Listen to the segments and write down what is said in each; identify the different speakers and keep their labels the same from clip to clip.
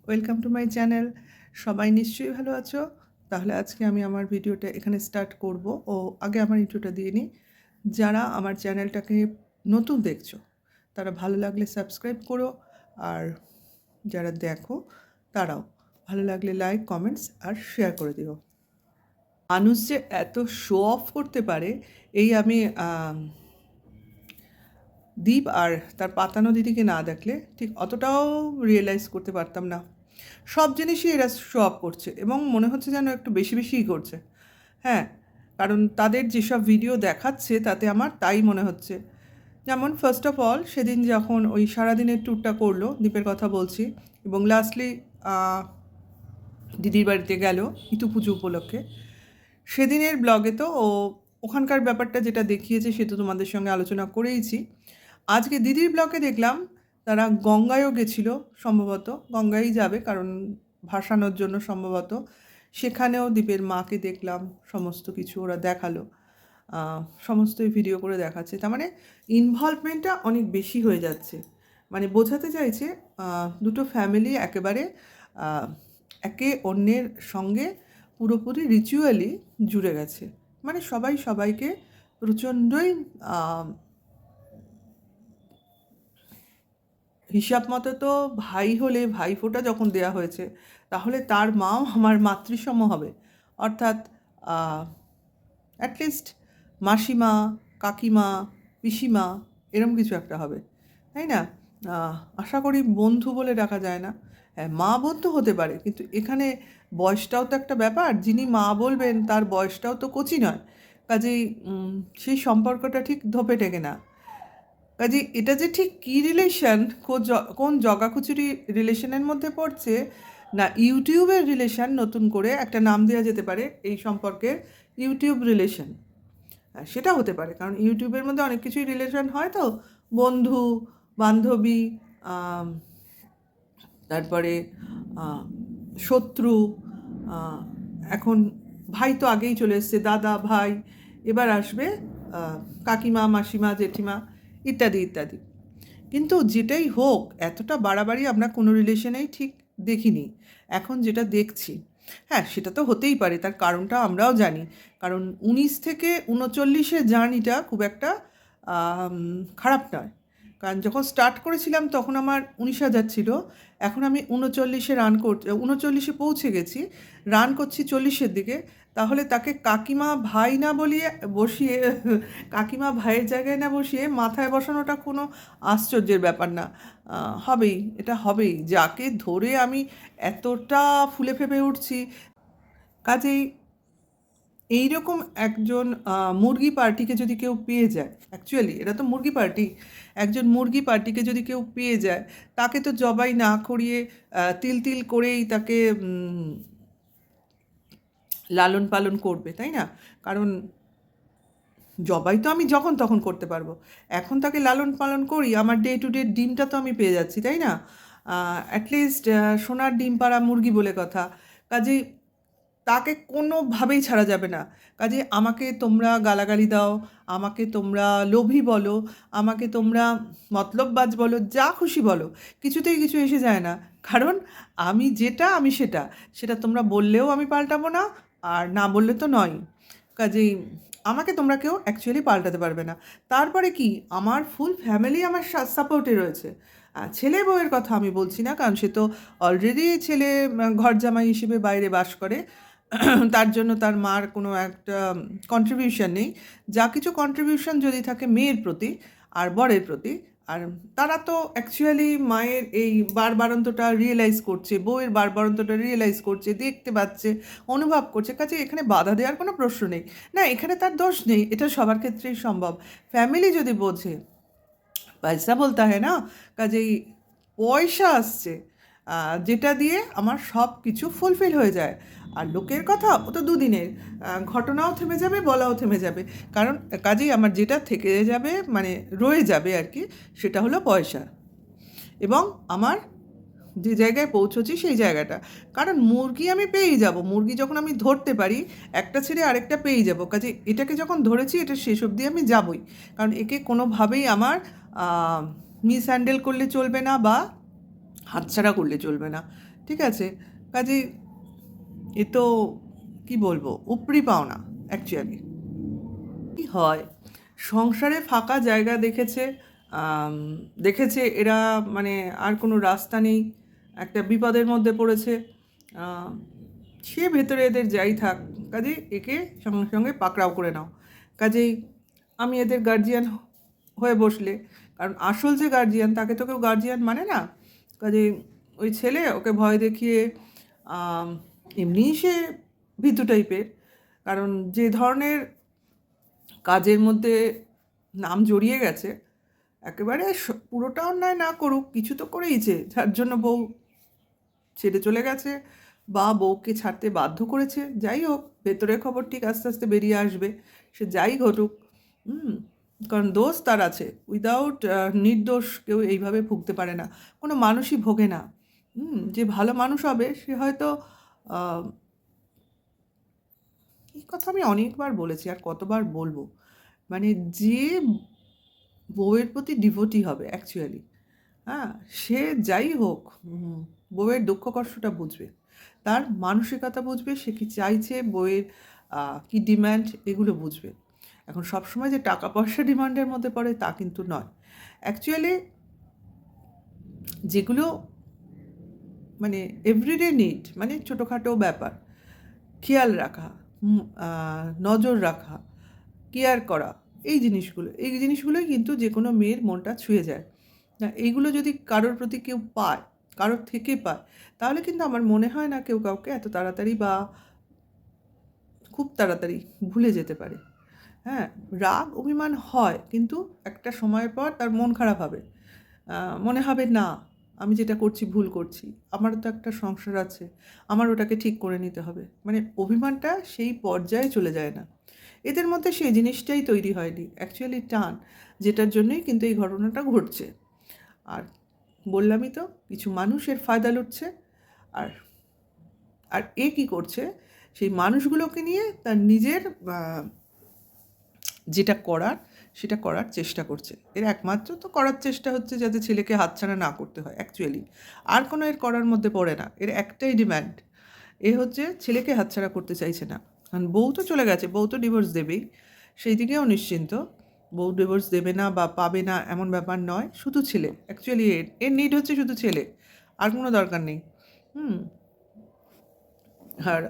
Speaker 1: Welcome to my channel. সবাই নিশ্চয়ই ভালো আছো? তাহলে আজকে আমি আমার ভিডিওটা এখানে স্টার্ট করব। আগে আমার ইন্ট্রোটা দিয়ে নিই। যারা আমার চ্যানেলটাকে নতুন দেখছো তারা ভালো লাগলে সাবস্ক্রাইব করো, আর যারা দেখো তারাও ভালো লাগলে লাইক, কমেন্টস আর শেয়ার করে দিও। মানুষ যে এত শো অফ করতে পারে, এই আমি দীপ আর তার পাতানো দিদিকে না দেখলে ঠিক অতটাও রিয়েলাইজ করতে পারতাম না। সব জিনিসই এরা শো অফ করছে এবং মনে হচ্ছে যেন একটু বেশি বেশিই করছে। হ্যাঁ, কারণ তাদের যেসব ভিডিও দেখাচ্ছে তাতে আমার তাই মনে হচ্ছে। যেমন ফার্স্ট অফ অল সেদিন যখন ওই সারাদিনের ট্যুরটা করলো, দীপের কথা বলছি, এবং লাস্টলি দিদির বাড়িতে গেল ইতু পুজো উপলক্ষে, সেদিনের ব্লগে তো ওখানকার ব্যাপারটা যেটা দেখিয়েছে সে তো তোমাদের সঙ্গে আলোচনা করেইছি। আজকে দিদির ব্লগে দেখলাম তারা গঙ্গায়ও গেছিলো, সম্ভবত গঙ্গায় যাবে কারণ ভাসানোর জন্য সম্ভবত। সেখানেও দীপের মাকে দেখলাম, সমস্ত কিছু ওরা দেখালো, সমস্তই ভিডিও করে দেখাচ্ছে। তার মানে ইনভলভমেন্টটা অনেক বেশি হয়ে যাচ্ছে। মানে বোঝাতে চাইছে দুটো ফ্যামিলি একেবারে একে অন্যের সঙ্গে পুরোপুরি রিচুয়ালি জুড়ে গেছে। মানে সবাই সবাইকে প্রচণ্ডই হিসাব মতো তো ভাই হলে ভাইফোঁটা যখন দেয়া হয়েছে তাহলে তার মাও আমার মাতৃসম হবে, অর্থাৎ অ্যাটলিস্ট মাসিমা, কাকিমা, পিসিমা এরম কিছু একটা হবে, তাই না? আশা করি বন্ধু বলে ডাকা যায় না। হ্যাঁ, মা বন্ধু হতে পারে, কিন্তু এখানে বয়সটাও তো একটা ব্যাপার। যিনি মা বলবেন তার বয়সটাও তো কচি নয়, কাজেই সেই সম্পর্কটা ঠিক ধোপে টেকে না। কাজে এটা যে ঠিক কী রিলেশন, কোন জগাখুচুরি রিলেশনের মধ্যে পড়ছে, না ইউটিউবের রিলেশন, নতুন করে একটা নাম দেওয়া যেতে পারে এই সম্পর্কের, ইউটিউব রিলেশন। সেটা হতে পারে, কারণ ইউটিউবের মধ্যে অনেক কিছুই রিলেশন হয়, তো বন্ধু, বান্ধবী, তারপরে শত্রু, এখন ভাই তো আগেই চলে এসছে, দাদা ভাই, এবার আসবে কাকিমা, মাসিমা, জেঠিমা ইত্যাদি ইত্যাদি। কিন্তু যেটাই হোক, এতটা বাড়াবাড়ি আমরা কোনো রিলেশনেই ঠিক দেখিনি এখন যেটা দেখছি। হ্যাঁ, সেটা তো হতেই পারে, তার কারণটা আমরাও জানি। কারণ 19 থেকে 39-এর জার্নিটা খুব একটা খারাপ নয়। কারণ যখন স্টার্ট করেছিলাম তখন আমার 19,000 ছিল, এখন আমি 39-এ রান 39-এ পৌঁছে গেছি, রান করছি 40-এর দিকে। তাহলে তাকে কাকিমা ভাই না বলিয়ে বসিয়ে কাকিমা ভাইয়ের জায়গায় না বসিয়ে মাথায় বসানোটা কোনো আশ্চর্যের ব্যাপার না। হবেই, এটা হবেই। যাকে ধরে আমি এতটা ফুলে ফেপে উঠছি, কাজেই এইরকম একজন মুরগি পার্টিকে যদি কেউ পেয়ে যায়, অ্যাকচুয়ালি এরা তো মুরগি পার্টি, একজন মুরগি পার্টিকে যদি কেউ পেয়ে যায়, তাকে তো জবাই না করিয়ে তিল তিল করেই তাকে লালন পালন করবে, তাই না? কারণ জবাই তো আমি যখন তখন করতে পারবো, এখন তাকে লালন পালন করি, আমার ডে টু ডে ডিমটা তো আমি পেয়ে যাচ্ছি, তাই না? অ্যাটলিস্ট সোনার ডিম পাড়া মুরগি বলে কথা। কাজেই তাকে কোনোভাবেই ছাড়া যাবে না। কাজে আমাকে তোমরা গালাগালি দাও, আমাকে তোমরা লোভী বলো, আমাকে তোমরা মতলববাজ বলো, যা খুশি বলো, কিছুতেই কিছু এসে যায় না। কারণ আমি যেটা আমি সেটা, সেটা তোমরা বললেও আমি পাল্টাবো না, আর না বললে তো নয়। কাজেই আমাকে তোমরা কেউ অ্যাকচুয়ালি পাল্টাতে পারবে না। তারপরে কি, আমার ফুল ফ্যামিলি আমার সাপোর্টে রয়েছে। ছেলে বউয়ের কথা আমি বলছি না, কারণ সে তো অলরেডি ছেলে ঘর জামাই হিসেবে বাইরে বাস করে, তার জন্য তার মার কোনো একটা কন্ট্রিবিউশন নেই। যা কিছু কন্ট্রিবিউশন যদি থাকে মেয়ের প্রতি আর বরের প্রতি, আর তারা তো অ্যাকচুয়ালি মায়ের এই বাড়বাড়ন্তটা রিয়েলাইজ করছে, বউয়ের বাড়বাড়ন্তটা রিয়েলাইজ করছে, দেখতে পাচ্ছে, অনুভব করছে। কাজে এখানে বাধা দেওয়ার কোনো প্রশ্ন নেই। না, এখানে তার দোষ নেই, এটা সবার ক্ষেত্রেই সম্ভব। ফ্যামিলি যদি বোঝে, পয়সা বলতে হয় না, কাজেই পয়সা আসছে যেটা দিয়ে আমার সব কিছু ফুলফিল হয়ে যায়। আর লোকের কথা ও তো দুদিনের, ঘটনাও থেমে যাবে, বলাও থেমে যাবে। কারণ কাজেই আমার যেটা থেকে যাবে, মানে রয়ে যাবে আর কি, সেটা হলো পয়সা এবং আমার যে জায়গায় পৌঁছচ্ছি সেই জায়গাটা। কারণ মুরগি আমি পেয়েই যাব, মুরগি যখন আমি ধরতে পারি একটা ছেড়ে আরেকটা পেয়েই যাব। কাজে এটাকে যখন ধরেছি এটা শেষ অবধি আমি যাবই, কারণ একে কোনোভাবেই আমার মিস হ্যান্ডেল করলে চলবে না, বা হাতছাড়া করলে চলবে না, ঠিক আছে? কাজেই এ তো কি বলবো, উপরি পাওনা অ্যাকচুয়ালি। কি হয়, সংসারে ফাঁকা জায়গা দেখেছে, আম, দেখেছে এরা, মানে আর কোনো রাস্তা নেই, একটা বিপদের মধ্যে পড়েছে, আম, সে ভেতরে এদের যাই থাক, কাজেই একে সঙ্গে সঙ্গে পাকড়াও করে নাও। কাজেই আমি এদের গার্জিয়ান হয়ে বসলে, কারণ আসল যে গার্জিয়ান তাকে তো কেউ গার্জিয়ান মানে না। কাজেই ওই ছেলে ওকে ভয় দেখিয়ে, আম, এমনিই সে ভীতু টাইপের, কারণ যে ধরনের কাজের মধ্যে নাম জড়িয়ে গেছে, একেবারে পুরোটা অন্যায় না করুক, কিছু তো করেইছে, যার জন্য বউ ছেড়ে চলে গেছে বা বউকে ছাড়তে বাধ্য করেছে। যাই হোক, ভেতরের খবর ঠিক আস্তে আস্তে বেরিয়ে আসবে, সে যাই ঘটুক। হুম, কারণ দোষ তার আছে, উইদাউট নির্দোষ কেউ এইভাবে ভুগতে পারে না, কোনো মানুষই ভোগে না। যে ভালো মানুষ হবে সে হয়তো, আহ, এই কথা আমি অনেকবার বলেছি আর কতবার বলবো, মানে যে বউয়ের প্রতি ডিভোটি হবে অ্যাকচুয়ালি, হ্যাঁ, সে যাই হোক, বউয়ের দুঃখ কষ্টটা বুঝবে, তার মানসিকতা বুঝবে, সে কি চাইছে, বউয়ের কি ডিম্যান্ড, এগুলো বুঝবে। এখন সবসময় যে টাকা পয়সা ডিমান্ডের মধ্যে পড়ে তা কিন্তু নয় অ্যাকচুয়ালি। যেগুলো মানে এভরিডে নিড, মানে ছোটোখাটো ব্যাপার, খেয়াল রাখা, নজর রাখা, কেয়ার করা, এই জিনিসগুলোই কিন্তু যে কোনো মেয়ের মনটা ছুঁয়ে যায় না। এইগুলো যদি কারোর প্রতি কেউ পায়, কারোর থেকে পায়, তাহলে কিন্তু আমার মনে হয় না কেউ কাউকে এত তাড়াতাড়ি বা খুব তাড়াতাড়ি ভুলে যেতে পারে। হ্যাঁ, রাগ অভিমান হয়, কিন্তু একটা সময়ের পর তার মন খারাপ হবে, মনে হবে না আমি যেটা করছি ভুল করছি, আমারও তো একটা সংসার আছে, আমার ওটাকে ঠিক করে নিতে হবে, মানে অভিমানটা সেই পর্যায়ে চলে যায় না। এদের মধ্যে সেই জিনিসটাই তৈরি হয়নি অ্যাকচুয়ালি, টান, যেটার জন্যই কিন্তু এই ঘটনাটা ঘটছে। আর বললামই তো, কিছু মানুষ এর ফায়দা লুটছে, আর আর এ কী করছে, সেই মানুষগুলোকে নিয়ে তার নিজের যেটা করার সেটা করার চেষ্টা করছে। এর একমাত্র তো করার চেষ্টা হচ্ছে যাতে ছেলেকে হাতছাড়া না করতে হয় অ্যাকচুয়ালি, আর কোনো এর করার মধ্যে পড়ে না। এর একটাই ডিম্যান্ড, এ হচ্ছে ছেলেকে হাতছাড়া করতে চাইছে না। কারণ বউ তো চলে গেছে, বউ তো ডিভোর্স দেবেই, সেই দিকেও নিশ্চিন্ত। বউ ডিভোর্স দেবে না বা পাবে না এমন ব্যাপার নয়, শুধু ছেলে অ্যাকচুয়ালি, এর নিড হচ্ছে শুধু ছেলে, আর কোনো দরকার নেই। হুম আর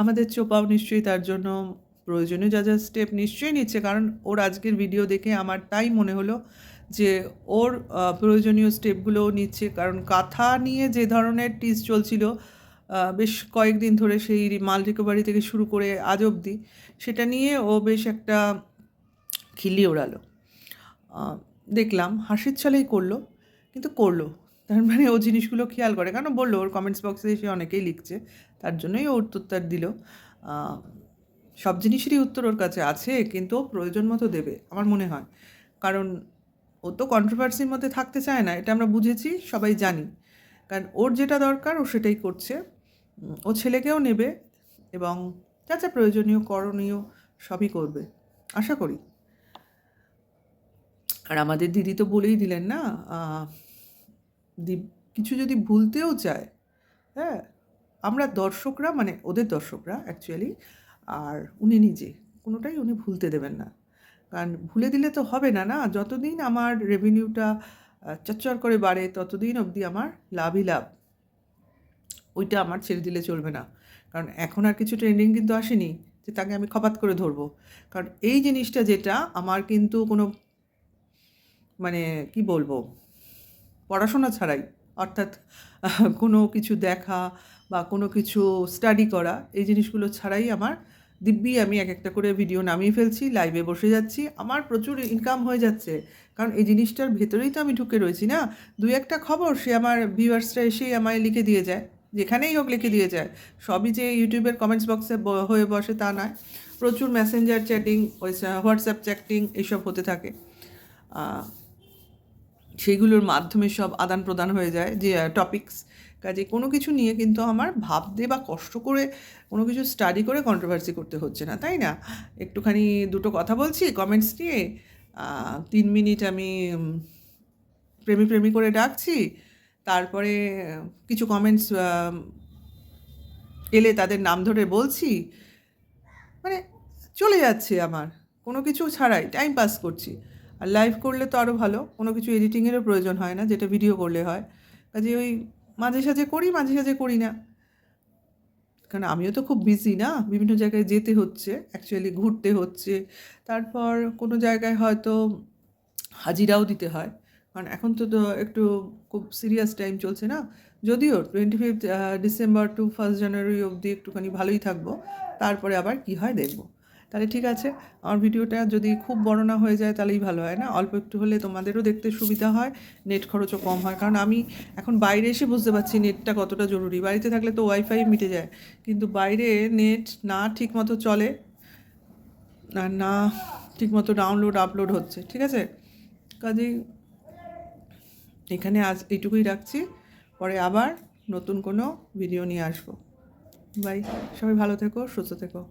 Speaker 1: আমাদের চোপাও নিশ্চয়ই তার জন্য প্রয়োজনীয় যা যা স্টেপ নিশ্চয়ই নিচ্ছে, কারণ ওর আজকের ভিডিও দেখে আমার তাই মনে হলো যে ওর প্রয়োজনীয় স্টেপগুলোও নিচ্ছে। কারণ কাঁথা নিয়ে যে ধরনের টিজ চলছিল বেশ কয়েকদিন ধরে, সেই মাল রিকভারি থেকে শুরু করে আজ অবধি, সেটা নিয়ে ও বেশ একটা খিল্লি ওড়ালো। দেখলাম হাসির ছলেই করলো, কিন্তু করলো, তার মানে ও জিনিসগুলো খেয়াল করে, কারণ বললো ওর কমেন্টস বক্সে এসে অনেকেই লিখছে, তার জন্যই ও উত্তরটা দিল। সব জিনিসেরই উত্তর ওর কাছে আছে, কিন্তু ও প্রয়োজন মতো দেবে আমার মনে হয়, কারণ ও তো কন্ট্রোভার্সির মধ্যে থাকতে চায় না, এটা আমরা বুঝেছি, সবাই জানি। কারণ ওর যেটা দরকার ও সেটাই করছে। ও ছেলেকেও নেবে এবং যা যা প্রয়োজনীয় করণীয় সবই করবে আশা করি। আর আমাদের দিদি তো বলেই দিলেন না, কিছু যদি ভুলতেও চায়, হ্যাঁ, আমরা দর্শকরা, মানে ওদের দর্শকরা অ্যাকচুয়ালি, আর উনি নিজে কোনোটাই উনি ভুলতে দেবেন না। কারণ ভুলে দিলে তো হবে না, না, যতদিন আমার রেভিনিউটা চচ্চর করে বাড়ে ততদিন অবধি আমার লাভই লাভ, ওইটা আমার ছেড়ে দিলে চলবে না। কারণ এখন আর কিছু ট্রেন্ডিং কিন্তু আসেনি যে তাকে আমি খপাত করে ধরবো, কারণ এই জিনিসটা যেটা আমার কিন্তু কোনো, মানে কি বলবো, পড়াশোনা ছাড়াই, অর্থাৎ কোনো কিছু দেখা বা কোনো কিছু স্টাডি করা, এই জিনিসগুলো ছাড়াই আমার দিব্যি আমি এক একটা করে ভিডিও নামিয়ে ফেলছি, লাইভে বসে যাচ্ছি, আমার প্রচুর ইনকাম হয়ে যাচ্ছে। কারণ এই জিনিসটার ভেতরেই তো আমি ঢুকে রয়েছি না। দুই একটা খবর সে আমার ভিউয়ার্সরা এসেই আমায় লিখে দিয়ে যায়, যেখানেই হোক লিখে দিয়ে যায়। সবই যে ইউটিউবের কমেন্টস বক্সে হয়ে বসে তা নয়, প্রচুর মেসেঞ্জার চ্যাটিং, ওই হোয়াটসঅ্যাপ চ্যাটিং এইসব হতে থাকে, সেইগুলোর মাধ্যমে সব আদান প্রদান হয়ে যায় যে টপিকস। কাজে কোনো কিছু নিয়ে কিন্তু আমার ভাবতে বা কষ্ট করে কোনো কিছু স্টাডি করে কন্ট্রোভার্সি করতে হচ্ছে না, তাই না? একটুখানি দুটো কথা বলছি কমেন্টস নিয়ে, 3 মিনিট আমি প্রেমী প্রেমী করে ডাকছি, তারপরে কিছু কমেন্টস এলে তাদের নাম ধরে বলছি, মানে চলে যাচ্ছে আমার কোনো কিছু ছাড়াই টাইম পাস করছি। আর লাইভ করলে তো আরও ভালো, কোনো কিছু এডিটিংয়েরও প্রয়োজন হয় না, যেটা ভিডিও করলে হয়। কাজে ওই মাঝে সাঝে করি, মাঝে সাঝে করি না, কারণ আমিও তো খুব বিজি না, বিভিন্ন জায়গায় যেতে হচ্ছে, অ্যাকচুয়ালি ঘুরতে হচ্ছে, তারপর কোনো জায়গায় হয়তো হাজিরাও দিতে হয়, কারণ এখন তো একটু খুব সিরিয়াস টাইম চলছে না। যদিও 25 ডিসেম্বর টু 1 জানুয়ারি অবধি একটুখানি ভালোই থাকবো, তারপরে আবার কি হয় দেখব। তাহলে ঠিক আছে, আমার ভিডিওটা যদি খুব বড় না হয়ে যায় তাহলেই ভালো হয়, না অল্প একটু হলে তোমাদেরও দেখতে সুবিধা হয়, নেট খরচও কম হয়। কারণ আমি এখন বাইরে এসে বুঝতে পারছি নেটটা কতটা জরুরি। বাড়িতে থাকলে তো ওয়াইফাই মিটে যায়, কিন্তু বাইরে নেট না ঠিক মতো চলে, আর না ঠিক মতো ডাউনলোড আপলোড হচ্ছে, ঠিক আছে। কাজেই এখানে আজ এইটুকুই রাখছি, পরে আবার নতুন কোনো ভিডিও নিয়ে আসবো। বাই, সবাই ভালো থেকো, সুস্থ থেকো।